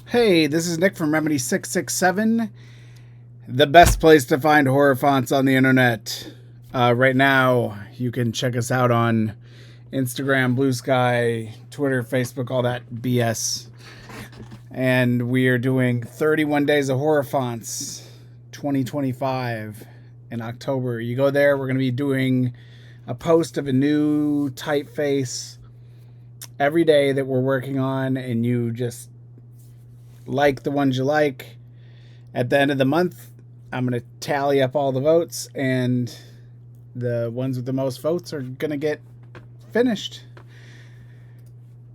Hey, this is Nick from Remedy 667, the best place to find horror fonts on the internet. Right now, you can check us out on Instagram, Blue Sky, Twitter, Facebook, all that BS. And we are doing 31 Days of Horror Fonts 2025 in October. You go there, we're going to be doing a post of a new typeface every day that we're working on, and you just like the ones you like. At the end of the month, I'm going to tally up all the votes, and the ones with the most votes are going to get finished.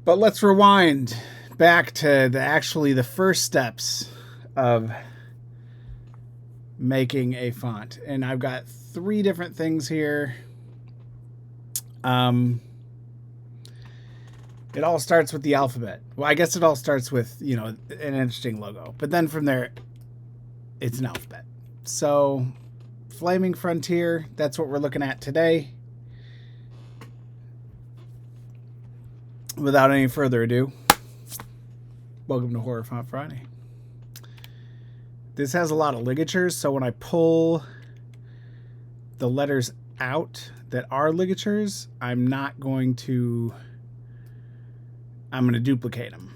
But let's rewind back to the first steps of making a font. And I've got 3 different things here. It all starts with the alphabet. Well, I guess it all starts with, an interesting logo. But then from there, it's an alphabet. So, Flaming Frontier, that's what we're looking at today. Without any further ado, welcome to Horror Font Friday. This has a lot of ligatures, so when I pull the letters out that are ligatures, I'm going to duplicate them.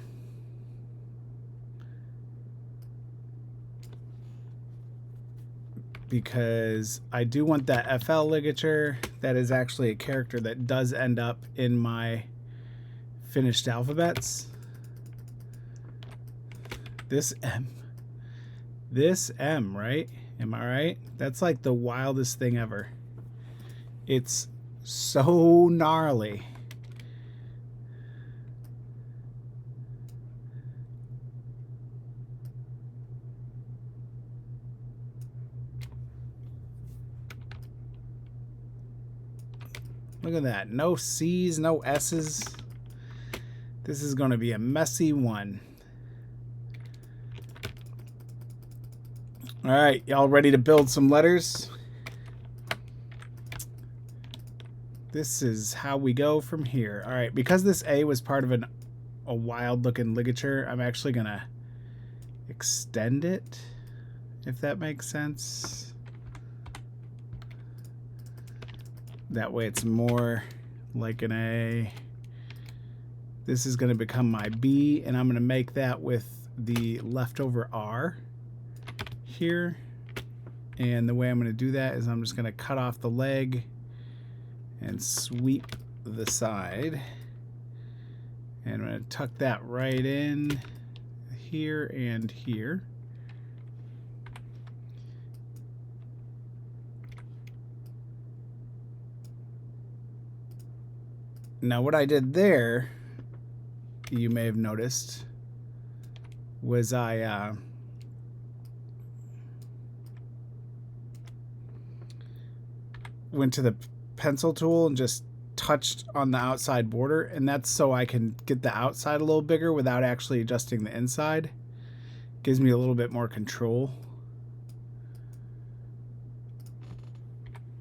Because I do want that FL ligature. That is actually a character that does end up in my finished alphabets. This M, right? Am I right? That's like the wildest thing ever. It's so gnarly. Look at that. No C's, no S's. This is going to be a messy one. All right, y'all ready to build some letters? This is how we go from here. All right, because this A was part of a wild-looking ligature, I'm actually going to extend it, if that makes sense. That way it's more like an A. This is going to become my B, and I'm going to make that with the leftover R here. And the way I'm going to do that is I'm just going to cut off the leg and sweep the side. And I'm going to tuck that right in here and here. Now what I did there, you may have noticed, was I went to the pencil tool and just touched on the outside border, and that's so I can get the outside a little bigger without actually adjusting the inside. Gives me a little bit more control.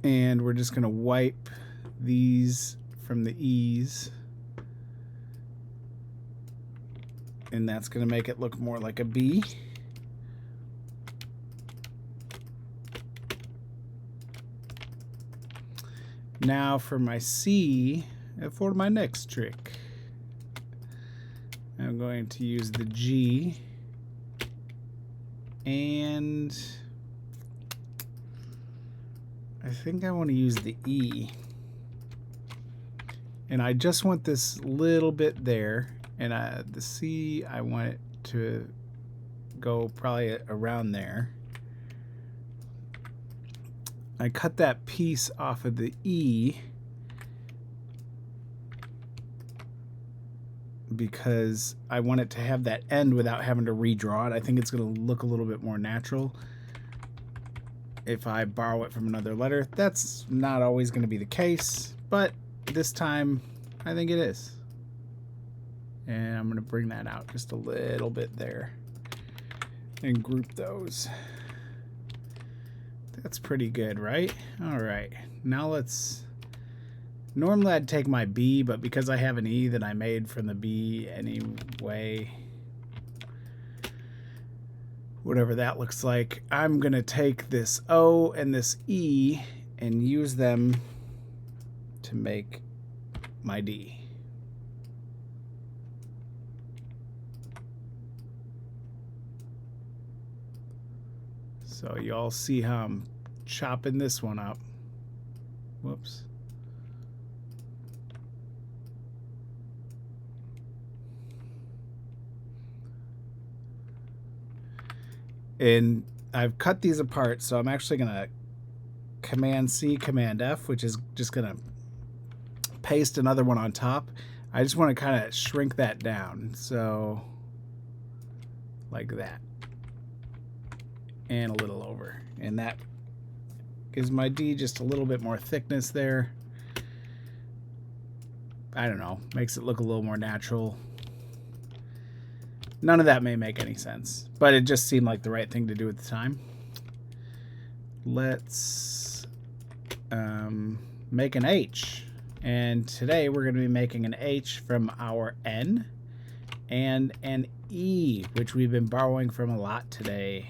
And we're just going to wipe these from the E's, and that's going to make it look more like a B. Now for my C, for my next trick, I'm going to use the G, and I think I want to use the E. And I just want this little bit there, and the C, I want it to go probably around there. I cut that piece off of the E because I want it to have that end without having to redraw it. I think it's going to look a little bit more natural if I borrow it from another letter. That's not always going to be the case, but this time I think it is. And I'm going to bring that out just a little bit there and group those. That's pretty good, right? All right, now let's... Normally I'd take my B, but because I have an E that I made from the B anyway, whatever that looks like. I'm going to take this O and this E and use them to make my D. So you all see how I'm chopping this one up. Whoops. And I've cut these apart, so I'm actually going to Command C, Command F, which is just going to paste another one on top. I just want to kind of shrink that down. So like that. And a little over. And that gives my D just a little bit more thickness there. I don't know. Makes it look a little more natural. None of that may make any sense, but it just seemed like the right thing to do at the time. Let's make an H. And today we're going to be making an H from our N and an E, which we've been borrowing from a lot today.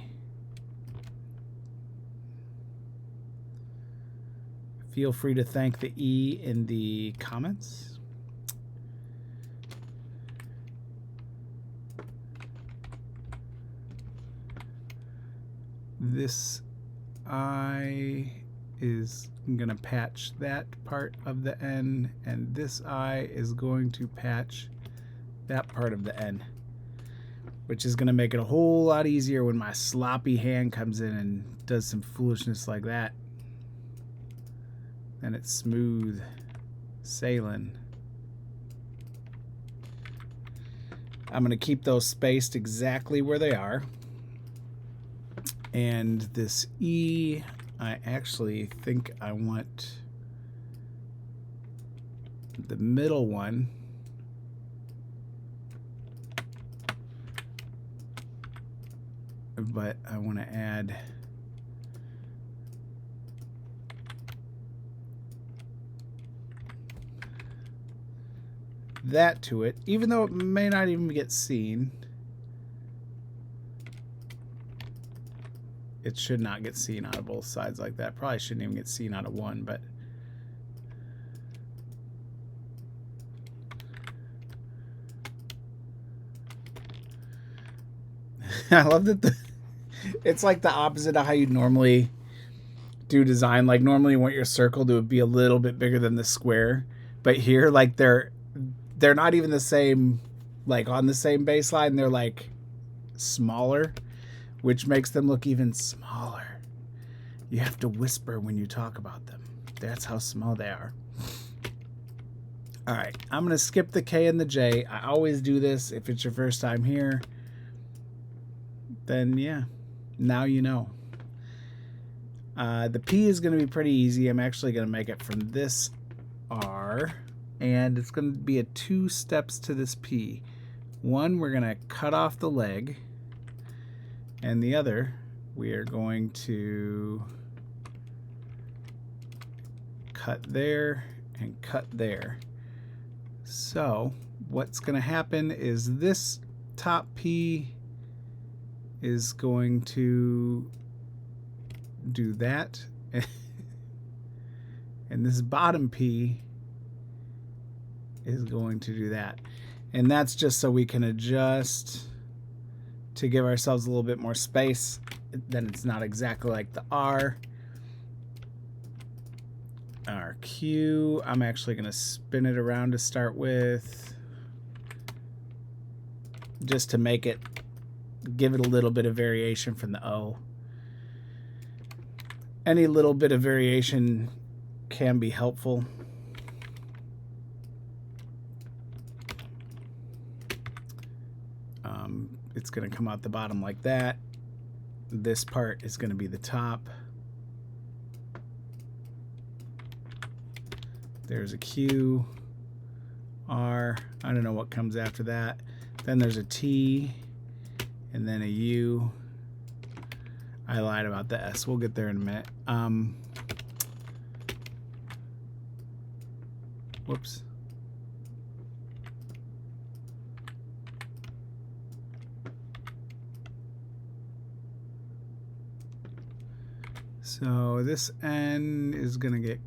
Feel free to thank the E in the comments. This I is going to patch that part of the N, and this I is going to patch that part of the N, which is going to make it a whole lot easier when my sloppy hand comes in and does some foolishness like that. Then it's smooth sailing. I'm going to keep those spaced exactly where they are. And this E, I actually think I want the middle one but I want to add that to it, even though it may not even get seen. It should not get seen out of both sides like that. Probably shouldn't even get seen out of one, but I love that it's like the opposite of how you normally do design. Like normally you want your circle to be a little bit bigger than the square, but here like they're not even the same, like on the same baseline. They're like smaller, which makes them look even smaller. You have to whisper when you talk about them. That's how small they are. All right, I'm gonna skip the K and the J. I always do this. If it's your first time here, then yeah, now you know. The P is gonna be pretty easy. I'm actually gonna make it from this R, and it's gonna be a 2 steps to this P. One, we're gonna cut off the leg, and the other, we are going to cut there and cut there. So what's going to happen is this top P is going to do that, and this bottom P is going to do that. And that's just so we can adjust to give ourselves a little bit more space. Then it's not exactly like the R. Our Q, I'm actually going to spin it around to start with, just to make it, give it a little bit of variation from the O. Any little bit of variation can be helpful. It's going to come out the bottom like that. This part is going to be the top. There's a Q, R, I don't know what comes after that. Then there's a T, and then a U. I lied about the S. We'll get there in a minute. Whoops. So this N is going to get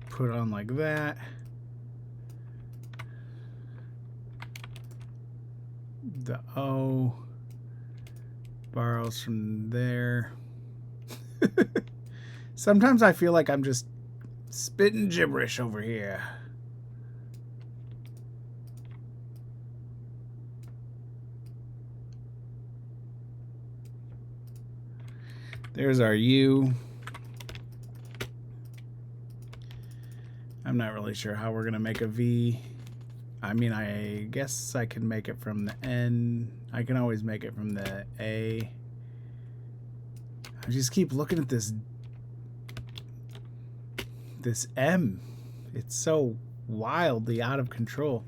put on like that. The O borrows from there. Sometimes I feel like I'm just spitting gibberish over here. There's our U. I'm not really sure how we're going to make a V. I mean, I guess I can make it from the N. I can always make it from the A. I just keep looking at this M. It's so wildly out of control.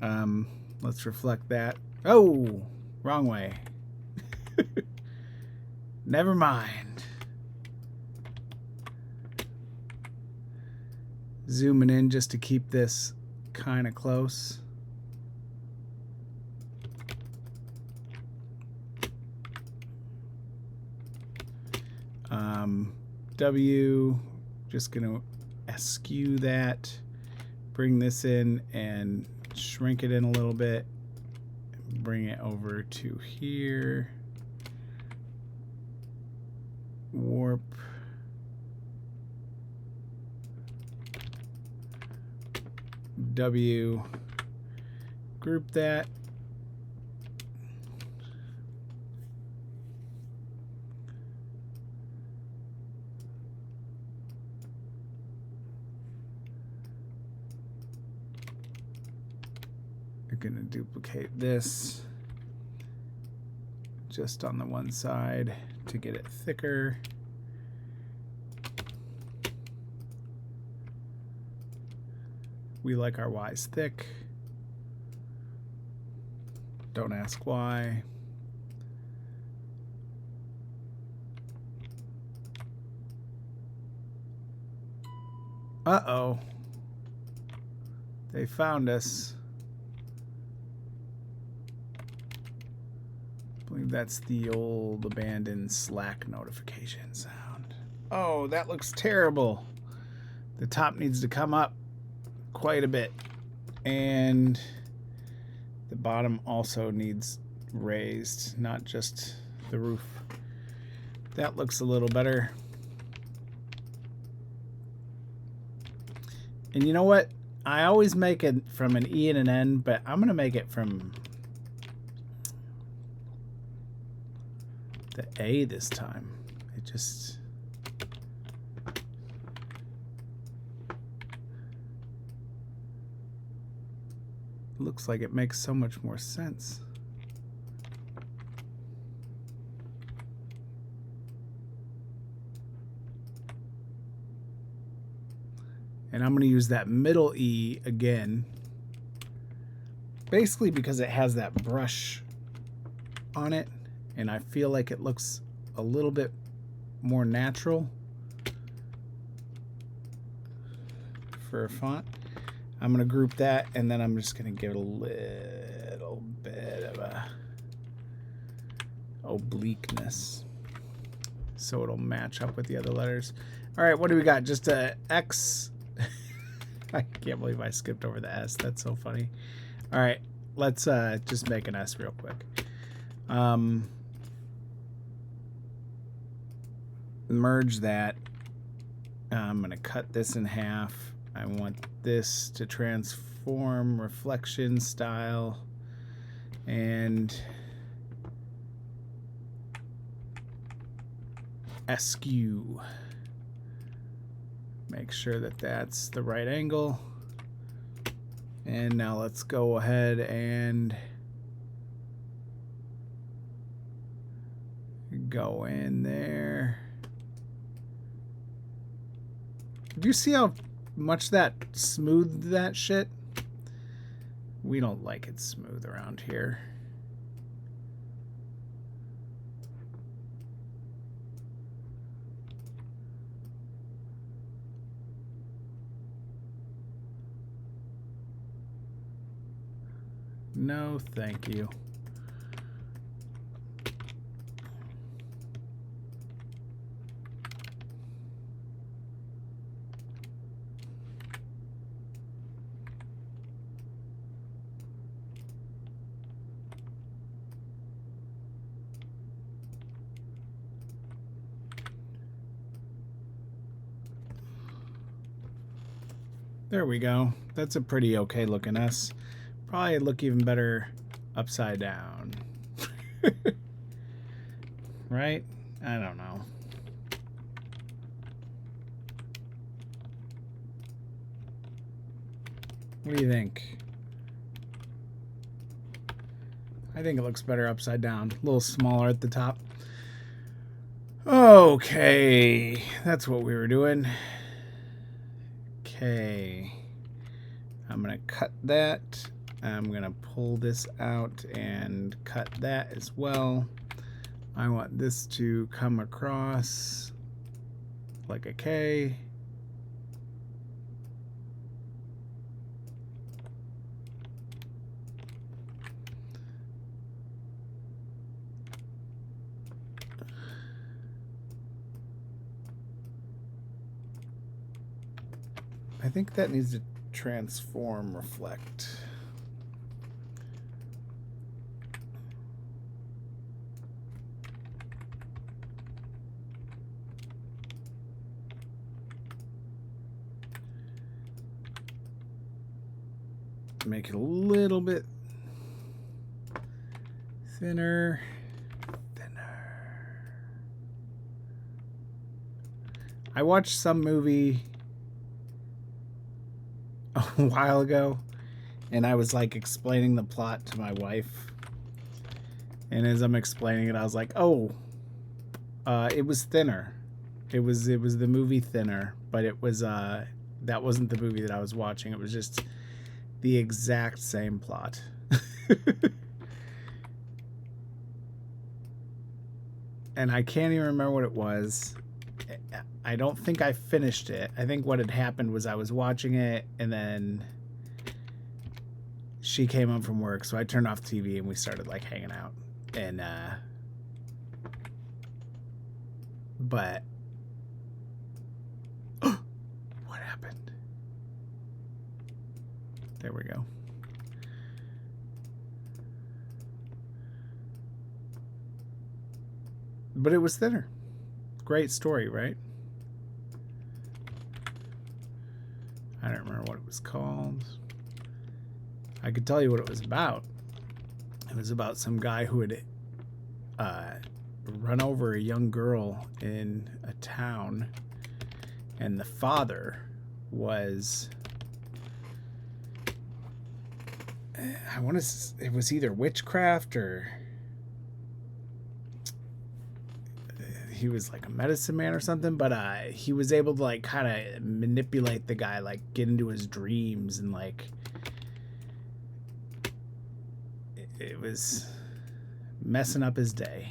Let's reflect that. Oh, wrong way. Never mind. Zooming in just to keep this kind of close. W, just gonna eschew that, bring this in and shrink it in a little bit, bring it over to here, warp, W, group that, I'm going to duplicate this just on the one side to get it thicker. We like our Y's thick. Don't ask why. Uh-oh. They found us. I believe that's the old abandoned Slack notification sound. Oh, that looks terrible. The top needs to come up quite a bit. And the bottom also needs raised, not just the roof. That looks a little better. And you know what? I always make it from an E and an N, but I'm going to make it from the A this time. It just... looks like it makes so much more sense. And I'm going to use that middle E again, basically because it has that brush on it, and I feel like it looks a little bit more natural for a font. I'm going to group that, and then I'm just going to give it a little bit of a obliqueness so it'll match up with the other letters. All right, what do we got? Just a X. I can't believe I skipped over the S. That's so funny. All right, let's just make an S real quick. Merge that. I'm going to cut this in half. I want this to transform reflection style and eschew. Make sure that that's the right angle. And now let's go ahead and go in there. Do you see how much that smoothed that shit? We don't like it smooth around here. No, thank you. There we go. That's a pretty okay looking S. Probably look even better upside down. Right? I don't know. What do you think? I think it looks better upside down. A little smaller at the top. Okay. That's what we were doing. Okay. I'm going to cut that. I'm going to pull this out and cut that as well. I want this to come across like a K. I think that needs to transform reflect. Make it a little bit thinner. I watched some movie a while ago, and I was like explaining the plot to my wife, and as I'm explaining it, I was like, oh, it was Thinner. It was the movie Thinner, but it was that wasn't the movie that I was watching. It was just the exact same plot. And I can't even remember what it was. I don't think I finished it. I think what had happened was I was watching it, and then she came home from work, so I turned off the TV and we started like hanging out. And but what happened? There we go. But it was Thinner. Great story, right? I don't remember what it was called. I could tell you what it was about. It was about some guy who had run over a young girl in a town, and the father was, I want to, it was either witchcraft or he was like a medicine man or something, but he was able to like kind of manipulate the guy, like get into his dreams, and like it was messing up his day.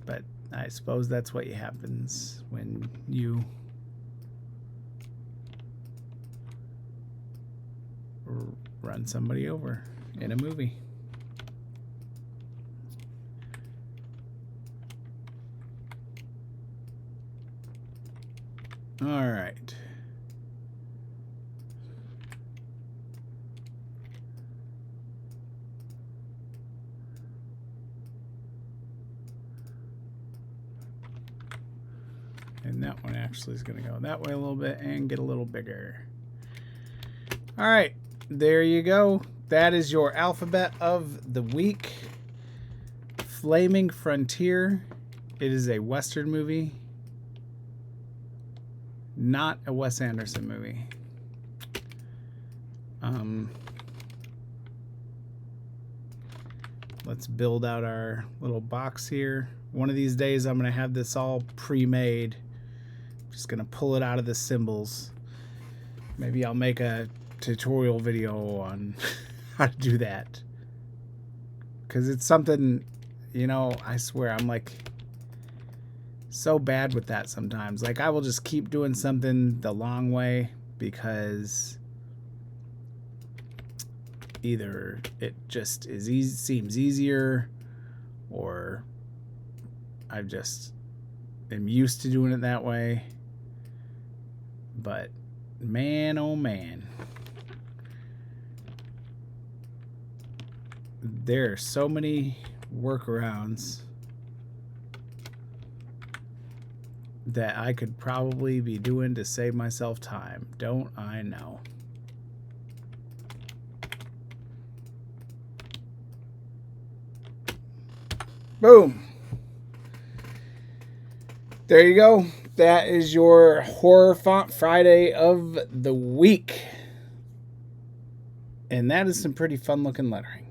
But I suppose that's what happens when you run somebody over in a movie. All right. And that one actually is going to go that way a little bit and get a little bigger. All right, there you go. That is your alphabet of the week. Flaming Frontier. It is a Western movie. Not a Wes Anderson movie. Let's build out our little box here. One of these days I'm going to have this all pre-made. Just going to pull it out of the symbols. Maybe I'll make a tutorial video on how to do that. Because it's something, you know, I swear I'm like so bad with that sometimes. Like I will just keep doing something the long way because either it just is easy, seems easier, or I just am used to doing it that way. But man, oh man, there are so many workarounds that I could probably be doing to save myself time. Don't I know? Boom. There you go. That is your Horror Font Friday of the week. And that is some pretty fun looking lettering.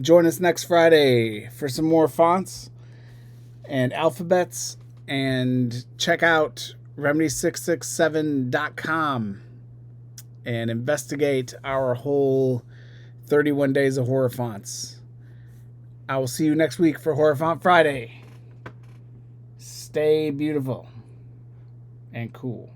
Join us next Friday for some more fonts and alphabets. And check out remedy667.com and investigate our whole 31 days of horror fonts. I will see you next week for Horror Font Friday. Stay beautiful and cool.